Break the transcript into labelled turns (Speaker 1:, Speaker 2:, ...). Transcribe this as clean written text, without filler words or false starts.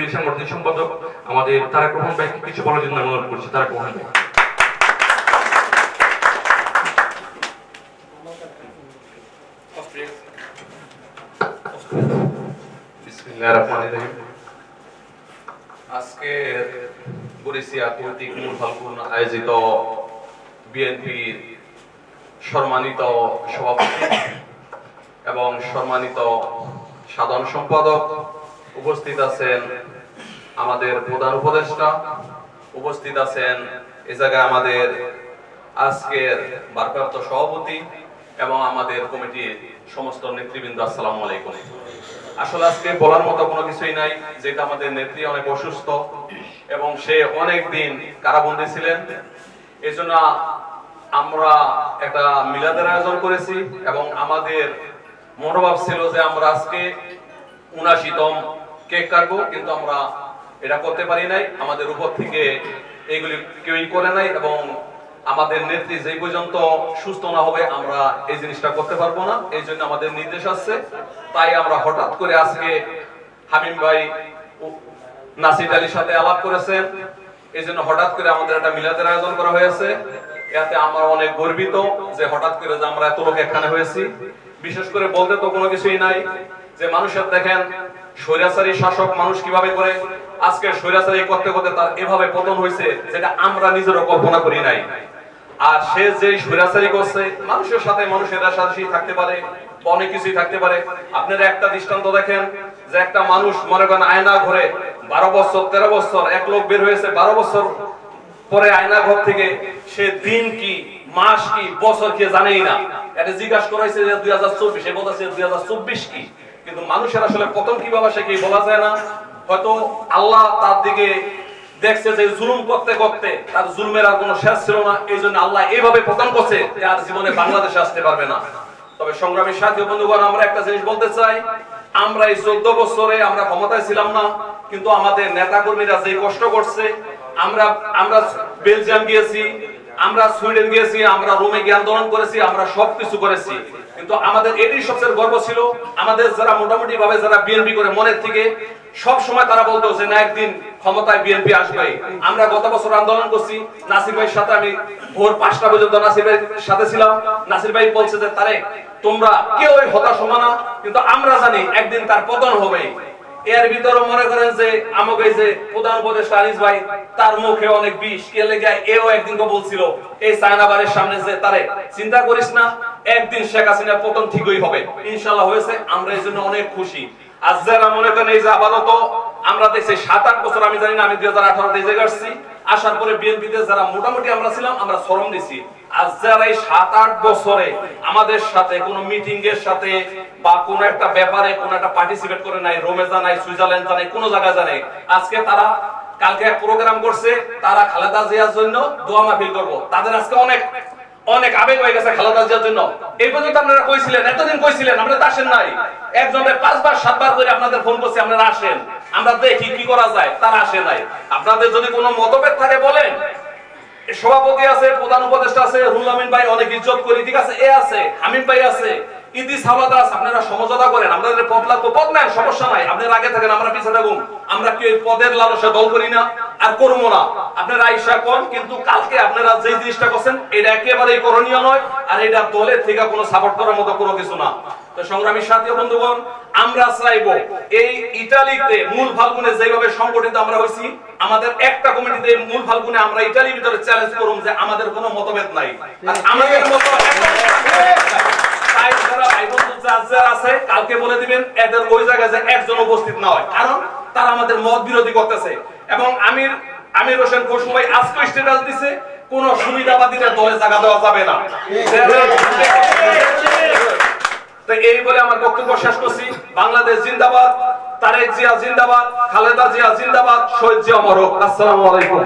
Speaker 1: কমিটির সাংগঠনিক সম্পাদক আমাদের তারেক রহমান ভাইকে কিছু বলার জন্য অনুরোধ করছি। তারেক রহমান ভাই।
Speaker 2: বিসমিল্লাহির রহমানির রহিম। আজকে বরিশিয়া কর্তৃক মূল ফাল্গুন আয়োজিত বিএনপির সম্মানিত সভাপতি এবং সম্মানিত সাধারণ সম্পাদক, উপস্থিত আছেন আমাদের প্রধান উপদেষ্টা, উপস্থিত আছেন এ জায়গায় আমাদের আজকের ভারপ্রাপ্ত সভাপতি এবং আমাদের কমিটির সমস্ত নেতৃবৃন্দ, আসসালামু আলাইকুম। আসলে আজকে বলার মতো কোনো কিছুই নাই, যেটা আমাদের নেত্রী অনেক অসুস্থ এবং সে অনেক দিন কারাবন্দী ছিলেন। এই জন্য আমরা একটা মিলাদের আয়োজন করেছি এবং আমাদের মনোভাব ছিল যে আমরা আজকে ৭৯তম কেক কাটবো, কিন্তু আমরা এটা করতে পারি নাই। আমাদের উপর থেকে এইগুলি কেউই করে নাই এবং আমাদের নেত্রী যে পর্যন্ত সুস্থ না হবে আমরা এই জিনিসটা করতে পারবো না। এই জন্য আমাদের নির্দেশ আছে, তাই আমরা হঠাৎ করে আজকে হামিম ভাই নাসির আলীর সাথে আলাপ করেছেন, এই জন্য হঠাৎ করে আমাদের একটা মিলাদের আয়োজন করা হয়েছে। এতে আমরা অনেক গর্বিত যে হঠাৎ করে যে আমরা এত লোক এখানে হয়েছি। বিশেষ করে বলতে তো কোনো কিছুই নাই, যে মানুষের দেখেন স্বৈরাচারী শাসক মানুষ কিভাবে করে, আজকে স্বৈরাচারী করতে করতে তার এভাবে পতন হয়েছে যেটা আমরা নিজেরও কল্পনা করি নাই। আর সে যে স্বৈরাচারী করছে, মানুষের সাথে মানুষের রাশারাশি থাকতে পারে, অনেক কিছুই থাকতে পারে। আপনারা একটা দৃষ্টান্ত দেখেন যে একটা মানুষ মনে করেন আয়না ঘরে 12 বছর 13 বছর, এক লোক বের হয়েছে 12 বছর পরে আয়না ঘর থেকে, সে দিন কি মাস কি বছর কি জানেই না। এটা জিজ্ঞাসা করা হয়েছে যে 2024, এ বলছে 2024 কি, কিন্তু মানুষের আসলে পতন কিভাবে সে কি বলা যায় না। হয়তো আল্লাহ তার দিকে দেখছে যে জুলুম করতে করতে তার জুলমের আর কোনো শেষ ছিল না, এই জন্য আল্লাহ এইভাবে পতন করছে যে আর জীবনে বাংলাদেশে আসতে পারবে না। তবে সংগ্রামী সাথী বন্ধুগণ, আমরা একটা জিনিস বলতে চাই, আমরা এই 14 বছরে আমরা ক্ষমতায় ছিলাম না, কিন্তু আমাদের নেতা কর্মীরা যে কষ্ট করছে, আমরা বেলজিয়াম গিয়েছি, আমরা সুইডেন গিয়েছি, আমরা রোমে গিয়ে আন্দোলন করেছি, আমরা সবকিছু করেছি, কিন্তু আমাদের এটাই সবচেয়ে গর্ব ছিল। আমাদের যারা মোটামুটি ভাবে যারা বিএনপি করে মনের থেকে সব সময় তারা বলতো যে না একদিন ক্ষমতায় বিএনপি আসবে। আমরা গত বছর আন্দোলন করছি, নাসির ভাইয়ের সাথে আমি ভোর 5টা পর্যন্ত নাসির ভাইয়ের সাথে ছিলাম। নাসির ভাই বলছে যে তারে তোমরা কেউ হতাশ হবা না, কিন্তু আমরা জানি একদিন তার পতন হবে। এর ভিতরে মনে করেন যে আমাকে যে প্রধান উপদেষ্টা আনিস ভাই, তার মুখে অনেক বিষ কে লেগে এও একদিন তো বলছিল এই চায়নাবারের সামনে যে তারে চিন্তা করিস না, একদিন শেখ হাসিনার পতন ঠিকই হবে। ইনশাআল্লাহ হয়েছে, আমরা এই জন্য অনেক খুশি। আজ যারা মনে করেন এই যে আপাতত আমরা দেখছি 7-8 বছর, আমি জানি না, আমি 2018 এই জায়গায় আসছি, আসার পরে বিএনপিতে যারা মোটামুটি আমরা ছিলাম আমরা শ্রম দিছি। আজ যারা এই 7-8 বছরে আমাদের সাথে কোনো মিটিং এর সাথে বা কোন একটা ব্যাপারে কোন একটা পার্টিসিপেট করে নাই, রোমে জানাই, সুইজারল্যান্ড জানাই, কোন জায়গায় জানাই, আজকে তারা কালকে এক প্রোগ্রাম করছে, তারা খালেদা জিয়ার জন্য দোয়া মাহফিল করব। তাদের আজকে অনেক অনেক আবেগ হয়ে গেছে খালেদা জিয়ার জন্য। এই পর্যন্ত আপনারা কইছিলেন, এতদিন কইছিলেন, আপনারা আসেন নাই। একজনের 5বার 7বার করে আপনাদের ফোন করছি, আপনারা আসেন, আমরা দেখি কি করা যায়, তারা আসে নাই। আপনাদের যদি কোনো মতভেদ থাকে বলেন, সভাপতি আছে, প্রধান উপদেষ্টা আছে, রুহুল আমিন ভাই অনেক ইজ্জত করি, ঠিক আছে, এ আছে, হামিম ভাই আছে, ইদিস হাওলাদার আছে, আপনারা সমঝোতা করেন, আপনাদের পদ লাগবে, পদ নেন, সমস্যা নাই, আপনারা আগে থাকেন, আমরা পিছনে থাকুন। আমরা কি ওই পদের লালসা দল করি না আর করবো না। আপনারা আইসা কোন, কিন্তু কালকে আপনারা যে জিনিসটা করছেন এটা একেবারেই করণীয় নয়, আর এটা দলের থেকে কোনো সাপোর্ট করার মতো কোনো কিছু না। তো সংগ্রামী সাথী বন্ধুগণ, আমরা চাইবো এই ইতালিতে মূল ফাল্গুনে যেভাবে সংগঠিত আমরা হইছি, আমাদের একটা কমিটিতে মূল ফাল্গুনে আমরা ইতালির ভিতরে চ্যালেঞ্জ করুম যে আমাদের কোনো মতভেদ নাই, আর আমাদের মত আছে কালকে বলে দিবেন এদের ওই জায়গায় যে একজন উপস্থিত না হয়, কারণ তারা আমাদের মত বিরোধী করতেছে। এবং আমির হোসেন খোরশু ভাই আজকে স্ট্যাটাস দিছে কোন সুবিধাবাদীদের দলে জায়গা দেওয়া যাবে না। তো এই বলে আমার বক্তব্য শেষ করছি। বাংলাদেশ জিন্দাবাদ, তারেক জিয়া জিন্দাবাদ, খালেদা জিয়া জিন্দাবাদ, শহীদ জিয়া অমর হোক। আসসালামু আলাইকুম।